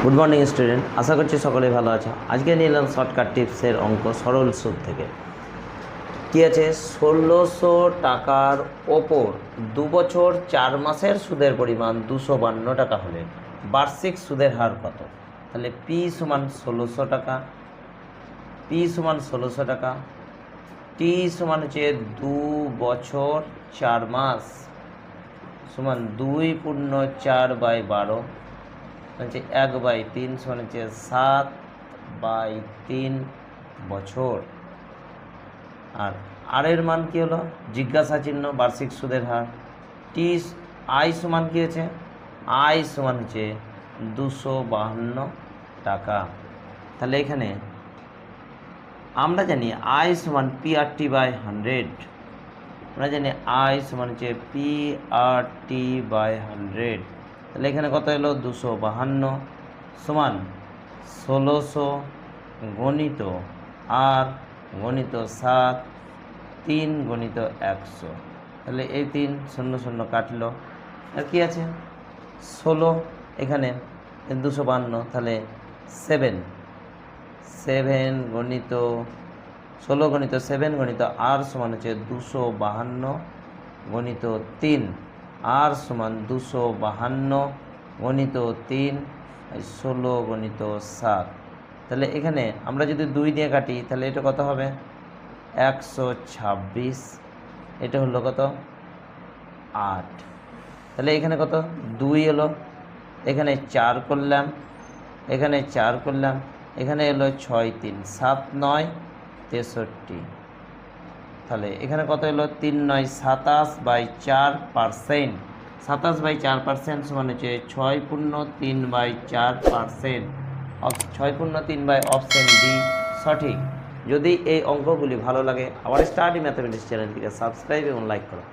Good morning student, আশা করছি সকলেই ভালো আছে। আজকে নিয়ে এলাম শর্টকাট টিপসের অঙ্ক সরল সুদ থেকে। কী আছে? ১৬০০ টাকার ওপর ২ বছর ৪ মাসের সুদের পরিমাণ ২৫২ টাকা হলে বার্ষিক সুদের হার কত? তাহলে পি সমান ১৬০০ টাকা, পি সমান ১৬০০ টাকা, টি সমান হচ্ছে ২ বছর ৪ মাস সমান ২/৪/১২ হচ্ছে ১/৩ সমান হচ্ছে ৭/৩ বছর। আর আর এর মান কী হলো? জিজ্ঞাসা চিহ্ন, বার্ষিক সুদের হার। টি আই সমান কী হচ্ছে? আই সমান হচ্ছে ২৫২ টাকা। তাহলে এখানে আমরা জানি আই সমান PRT/100। আমরা জানি আই সমান হচ্ছে PRT/100। তাহলে এখানে কত এলো? ২৫২ সমান ১৬০০ গণিত আর গণিত ৭, ৩ গণিত ১০০। তাহলে এই ৩ শূন্য শূন্য কাটলো, আর কি আছে? ১৬ এখানে ২৫২, তাহলে 7 গণিত ১৬ গণিত 7 গণিত আর সমান হচ্ছে ২৫২ গণিত ৩, আর সমান ২৫২ গণিত ৩ ১৬ গণিত ৭। তাহলে এখানে আমরা যদি ২ দিয়ে কাটি তাহলে এটা কত হবে? ১২৬। এটা হলো কত? ৮। তাহলে এখানে কত? ২ এলো, এখানে ৪ করলাম, এখানে ৪ করলাম, এখানে এলো ৬ ৩ ৭ ৯ ৬৩। তাহলে এখানে কত এলো? ৩ ৯ ২৭/৪%। ২৭/৪% সমান হচ্ছে ৬/৩/4%। ৬/3 অপশন ডি সঠিক। যদি এই অঙ্কগুলি ভালো লাগে, আবার স্টাডি ম্যাথামেটিক্স চ্যানেলটিকে সাবস্ক্রাইব এবং লাইক করো।